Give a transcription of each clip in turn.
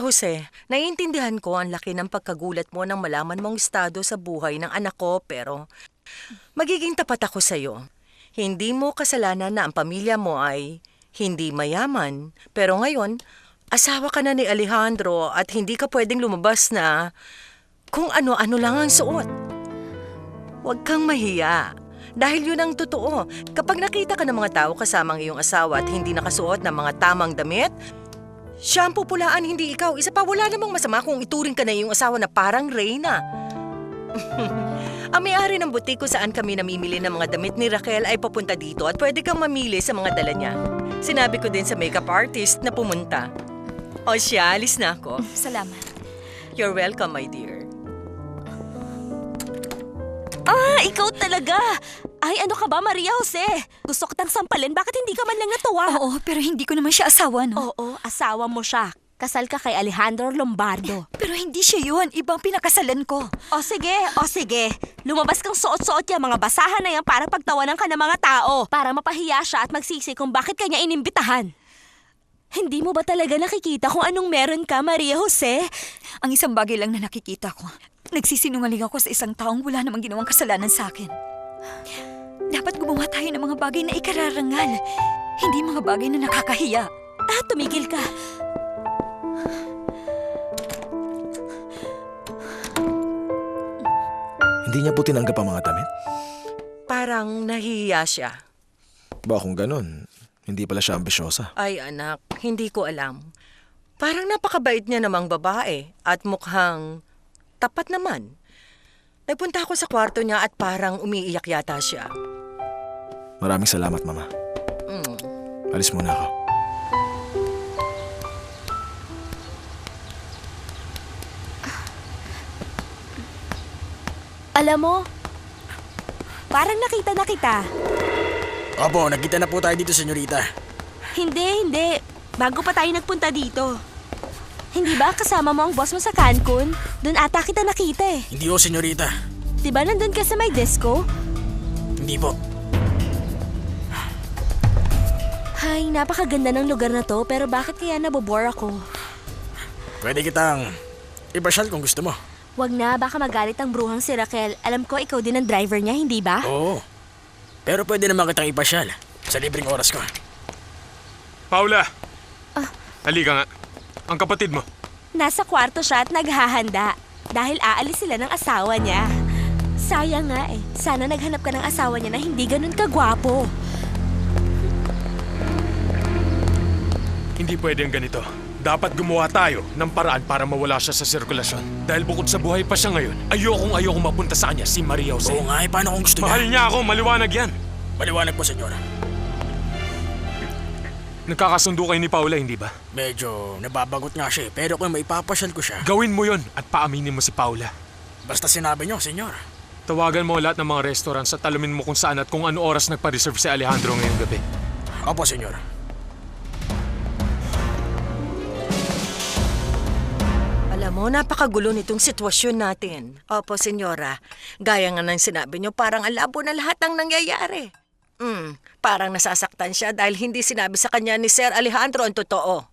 Jose, naiintindihan ko ang laki ng pagkagulat mo nang malaman mong estado sa buhay ng anak ko, pero magiging tapat ako sa'yo. Hindi mo kasalanan na ang pamilya mo ay hindi mayaman, pero ngayon, asawa ka na ni Alejandro at hindi ka pwedeng lumabas na kung ano-ano lang ang suot. Huwag kang mahiya. Dahil yun ang totoo. Kapag nakita ka ng mga tao kasamang iyong asawa at hindi nakasuot ng mga tamang damit, siya ang pupulaan, hindi ikaw. Isa pa, wala namang masama kung ituring ka na iyong asawa na parang reyna. Ang may-ari ng butik kung saan kami namimili ng mga damit ni Raquel ay papunta dito at pwede kang mamili sa mga dala niya. Sinabi ko din sa makeup artist na pumunta. O siya, alis na ako. Salamat. You're welcome, my dear. Ikaw talaga! Ay, ano ka ba, Maria Jose? Gusto kitang sampalin, bakit hindi ka man lang natuwa? Oo, pero hindi ko naman siya asawa, no? Oo, asawa mo siya. Kasal ka kay Alejandro Lombardo. Pero hindi siya yun. Ibang pinakasalan ko. O sige. Lumabas kang suot-suot yan, mga basahan na yan para pagtawanan ka ng mga tao. Para mapahiya siya at magsisi kung bakit kanya inimbitahan. Hindi mo ba talaga nakikita kung anong meron ka, Maria Jose? Ang isang bagay lang na nakikita ko. Nagsisinungaling ako sa isang taong wala namang ginawang kasalanan sa akin. Dapat gumawa tayo ng mga bagay na ikararangal. Hindi mga bagay na nakakahiya. Tumigil ka. Hindi niya po tinanggap ang mga damit? Parang nahihiya siya. Ba kung ganun, hindi pala siya ambisyosa. Ay anak, hindi ko alam. Parang napakabait niya namang babae at mukhang tapat naman. Nagpunta ako sa kwarto niya at parang umiiyak yata siya. Maraming salamat, Mama. Alis muna ako. Alam mo, parang nakita na kita. Opo, nagkita na po tayo dito, senyorita. Hindi. Bago pa tayo nagpunta dito. Hindi ba kasama mo ang boss mo sa Cancun? Doon ata kita nakita eh. Hindi po, senyorita. Diba nandun ka sa may disco? Hindi po. Hay, napakaganda ng lugar na to, pero bakit kaya nabobore ako? Pwede kitang ipasyal kung gusto mo. Wag na, baka magalit ang bruhang si Raquel. Alam ko ikaw din ang driver niya, hindi ba? Oo. Pero pwede naman kitang ipasyal sa libreng oras ko. Paula! Halika nga. Ang kapatid mo. Nasa kwarto siya at naghahanda. Dahil aalis sila ng asawa niya. Sayang nga eh. Sana naghanap ka ng asawa niya na hindi ganun kagwapo. Hindi pwede ang ganito. Dapat gumawa tayo ng paraan para mawala siya sa sirkulasyon. Dahil bukod sa buhay pa siya ngayon, ayokong mapunta sa kanya si Maria Jose. Oo nga, paano kung gusto Mahal niya ako, maliwanag yan. Maliwanag po, senyora. Nagkakasundo kayo ni Paula, hindi ba? Medyo nababagot nga siya pero kung maipapasyal ko siya... Gawin mo yon at paaminin mo si Paula. Basta sinabi niyo, senyor. Tawagan mo lahat ng mga restaurants at alamin mo kung saan at kung ano oras nagpa-reserve si Alejandro ngayong gabi. Opo, senyor. Alam mo, napakagulo nitong sitwasyon natin. Opo, senyora. Gaya nga ng sinabi niyo, parang alabo na lahat ng nangyayari. Parang nasasaktan siya dahil hindi sinabi sa kanya ni Sir Alejandro ang totoo.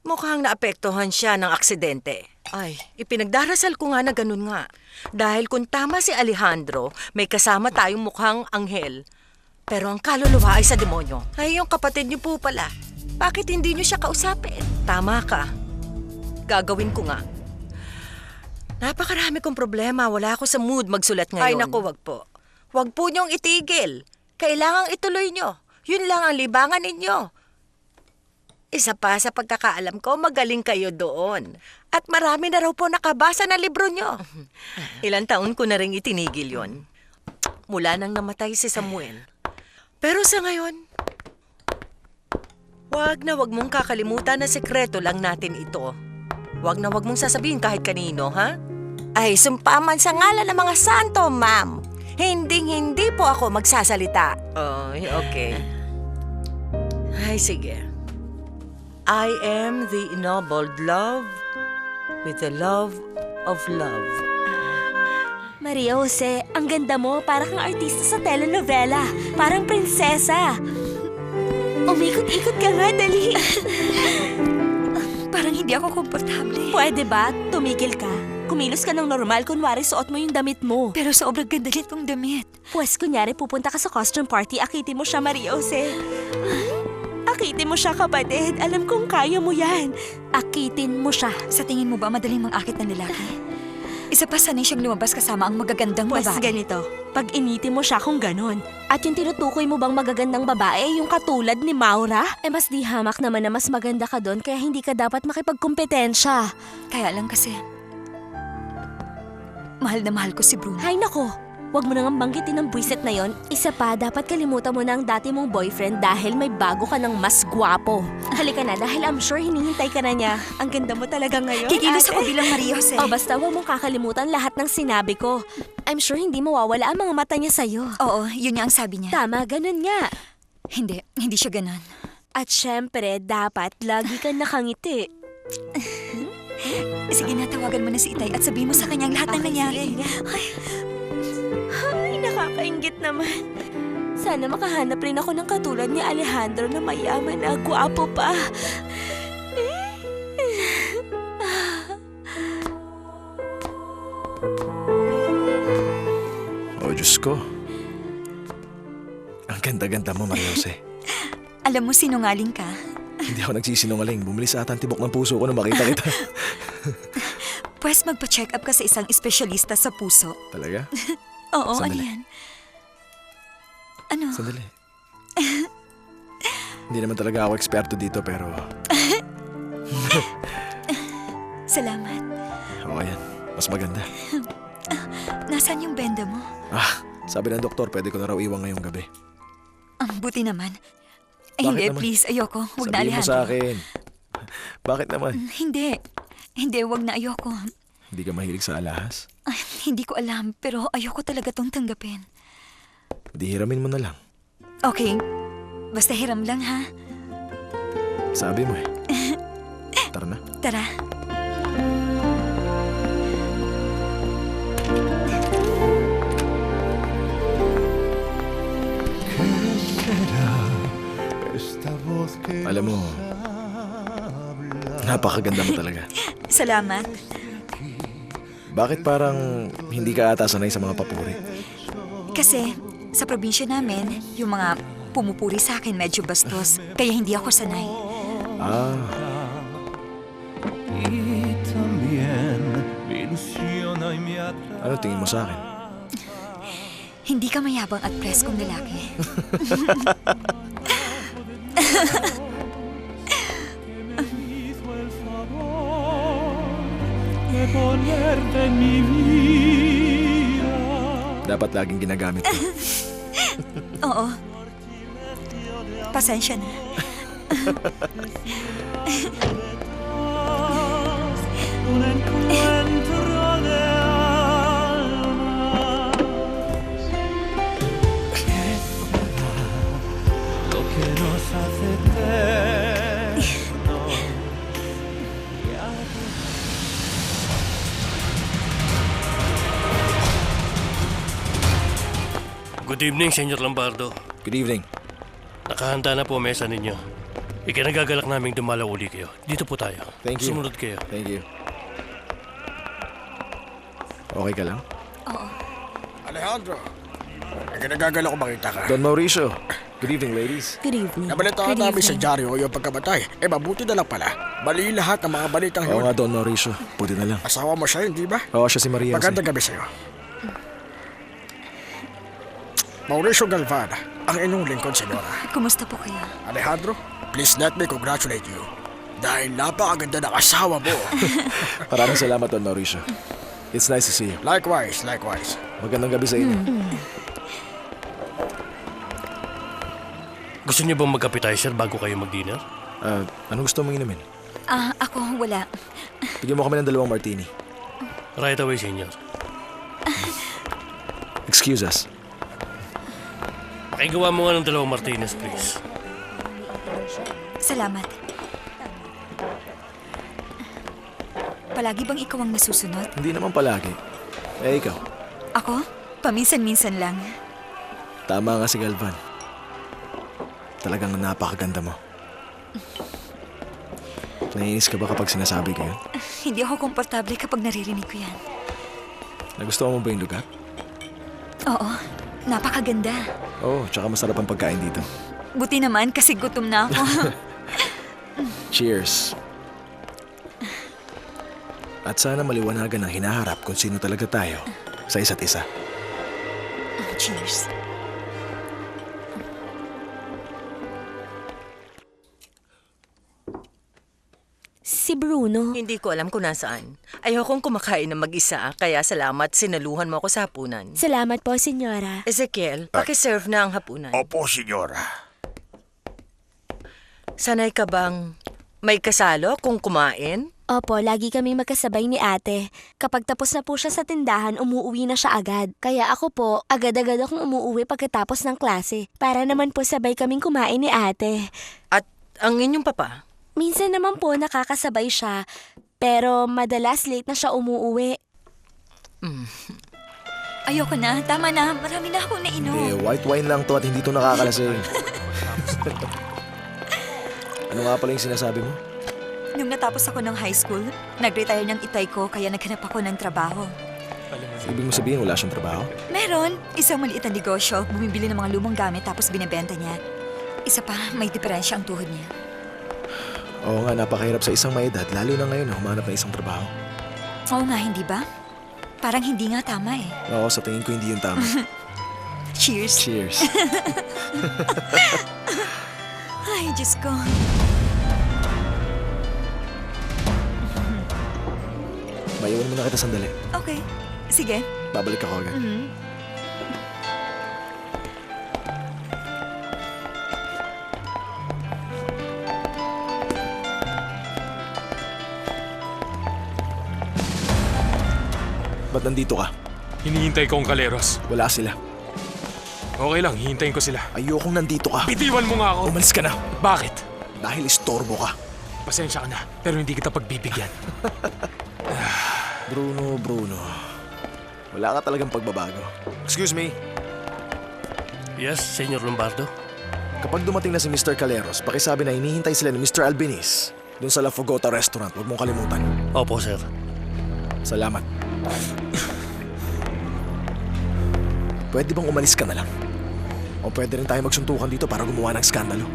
Mukhang naapektuhan siya ng aksidente. Ay, ipinagdarasal ko nga na ganun nga. Dahil kung tama si Alejandro, may kasama tayong mukhang anghel. Pero ang kaluluwa ay sa demonyo. Ay, yung kapatid niyo po pala. Bakit hindi niyo siya kausapin? Tama ka. Gagawin ko nga. Napakarami kong problema. Wala ako sa mood magsulat ngayon. Ay, naku, wag po. Wag po niyong itigil. Kailangang ituloy niyo. Yun lang ang libangan ninyo. Isa pa sa pagkakaalam ko, magaling kayo doon. At marami na raw po nakabasa na libro niyo. Ilang taon ko na rin itinigil yon. Mula nang namatay si Samuel. Pero sa ngayon, wag mong kakalimutan na sekreto lang natin ito. Wag mong sasabihin kahit kanino, ha? Ay, sumpaman sa ngalan ng mga santo, ma'am. Hindi po ako magsasalita. Ay, okay. Ay, sige. I am the ennobled love with the love of love. Maria Jose, ang ganda mo. Para kang artista sa telenovela. Parang prinsesa. Umikot-ikot ka nga, dali. Parang hindi ako komportable. Pwede ba? Tumigil ka. Kumilos ka ng normal, kunwari suot mo yung damit mo. Pero sobrang ganda nitong damit. Pues kunyari pupunta ka sa costume party, akitin mo siya, Maria Jose. Akitin mo siya, kapatid. Alam kong kaya mo yan. Akitin mo siya. Sa tingin mo ba madaling mangakit ng lalaki? Isa pa sanay siyang lumabas kasama ang magagandang Pues babae. ganito, pag initin mo siya kung ganon. At yung tinutukoy mo bang magagandang babae, yung katulad ni Maura? Mas di hamak naman na mas maganda ka doon, kaya hindi ka dapat makipagkompetensya. Kaya lang kasi, mahal na mahal ko si Bruno. Hay nako, wag mo nang banggitin ang buwisit na yon. Isa pa, dapat kalimutan mo na ang dati mong boyfriend dahil may bago ka ng mas gwapo. Halika na, dahil I'm sure hinihintay ka na niya. Ang ganda mo talaga ngayon, Kikilos ate. ako bilang Maria Jose. Oh, basta huwag mong kakalimutan lahat ng sinabi ko. I'm sure hindi mawawala ang mga mata niya sa'yo. Oo, yun nga ang sabi niya. Tama, ganun nga. Hindi siya ganon. At syempre, dapat lagi kang nakangiti. Sige na, tawagan mo na si Itay at sabihin mo sa kanya ang lahat ng nangyari. Ay, nakakaingit naman. Sana makahanap rin ako ng katulad ni Alejandro na mayaman na gwapo pa. Oh, Diyos ko. Ang ganda-ganda mo, Maria Jose. Alam mo, sinungaling ka. Hindi ako nagsisinungaling. Bumili sa ata ang tibok ng puso ko nung makita kita. Pwes magpa-check up ka sa isang espesyalista sa puso. Talaga? Oo, ano Sandali. yan? Ano? Sandali. Hindi naman talaga ako eksperto dito pero Salamat. okay yan. Mas maganda. Nasaan yung benda mo? Sabi ng doktor, pwede ko na raw iwan ngayong gabi. Ang buti naman. Bakit Hindi, naman? please, ayoko. Huwag na, Sabihin mo Alejandro. sa akin. Bakit naman? Hindi, wag na, ayoko. Hindi ka mahilig sa alahas? Ay, hindi ko alam, pero ayoko talaga tong tanggapin. Di hiramin mo na lang. Okay, basta hiram lang ha. Sabi mo eh. Tara na. Tara. Alam mo, napakaganda mo talaga. Salamat. Bakit parang hindi ka ata sanay sa mga papuri? Kasi sa probinsya namin, yung mga pumupuri sa akin medyo bastos, kaya hindi ako sanay. Ano tingin mo sa akin? Hindi ka mayabang at preskong lalaki. Dapat laging ginagamit ko. Oo. Pasensya na. Good evening, Senyor Lombardo. Good evening. Nakahanda na po ang mesa ninyo. Ikinagagalak naming dumalaw uli kayo. Dito po tayo. Thank you. Sumunod kayo. Thank you. Okay ka lang? Alejandro, nagagala ko makita ka. Don Mauricio. Good evening, ladies. Good evening. Nabalitaan namin sa dyaryo yung pagkamatay. Mabuti na lang pala. Mali lahat ng mga balitang Oo yun. nga, Don Mauricio. Buti na lang. Asawa mo siya, hindi ba? Oo, siya si Maria Jose. Magandang gabi sa'yo. Mauricio Galvan, ang inyong lingkod, senyora. Kumusta po kayo? Alejandro, please let me congratulate you. Dahil napakaganda ng asawa mo. Maraming salamat, Don Mauricio. It's nice to see you. Likewise, likewise. Magandang gabi sa inyo. Gusto niyo bang mag-appetizer bago kayo mag-dinner? Anong gusto mong inumin? Ako wala. Bigyan mo kami ng 2 martini. Right away, Senyor. Excuse us. Pakigawa mo nga ng 2 martinis, please. Salamat. Palagi bang ikaw ang nasusunod? Hindi naman palagi. Eh, ikaw. Ako? Paminsan-minsan lang. Tama nga si Galvan. Talagang napakaganda mo. Naiinis ka ba kapag sinasabi ko yun? Hindi ako komportable kapag naririnig ko yan. Nagustuhan mo ba yung lugar? Oo, napakaganda. Oo, tsaka masarap ang pagkain dito. Buti naman kasi gutom na ako. Cheers. At sana maliwanagan ang hinaharap kung sino talaga tayo sa isa't isa. Cheers. Si Bruno. Hindi ko alam kung nasaan. Ayokong kumakain ng mag-isa, kaya salamat sinaluhan mo ako sa hapunan. Salamat po, senyora. Ezekiel, pakiserve na ang hapunan. Opo, senyora. Sanay ka bang may kasalo kung kumain? Opo, lagi kaming magkasabay ni ate. Kapag tapos na po siya sa tindahan, umuwi na siya agad. Kaya ako po, agad-agad akong umuwi pagkatapos ng klase. Para naman po sabay kaming kumain ni ate. At ang inyong papa? Minsan naman po nakakasabay siya, pero madalas late na siya umuwi. Ayoko na, tama na. Marami na akong nainom. White wine lang to at hindi to nakakalasing. Ano nga pala yung sinasabi mo? Nung natapos ako ng high school, nag-retire ng itay ko kaya naghanap ako ng trabaho. Ibig mo sabihin wala siyang trabaho? Meron, isang maliit na negosyo, bumibili ng mga lumang gamit tapos binibenta niya. Isa pa, may diferensya ang tuhod niya. Oo nga, napakahirap sa isang may edad, lalo na ngayon humanap ng isang trabaho. Oo nga, hindi ba? Parang hindi nga tama eh. Oo, sa tingin ko hindi yung tama. Cheers. Cheers. Ay, Diyos ko. Maiwan mo na kita sandali. Okay, sige. Babalik ako agad. Ba't nandito ka? Hinihintay ko ang kaleros. Wala sila. Okay lang, hihintayin ko sila. Ayokong nandito ka. Bitiwan mo nga ako. Umalis ka na. Bakit? Dahil istorbo ka. Pasensya ka na, pero hindi kita pagbibigyan. Bruno. Wala ka talagang pagbabago. Excuse me. Yes, Senyor Lombardo? Kapag dumating na si Mr. Caleros, pakisabi na hinihintay sila ni Mr. Albeniz doon sa La Fogota Restaurant. Huwag mong kalimutan. Opo, sir. Salamat. Pwede bang umalis ka na lang? O pwede rin tayo magsuntukan dito para gumawa ng skandalo?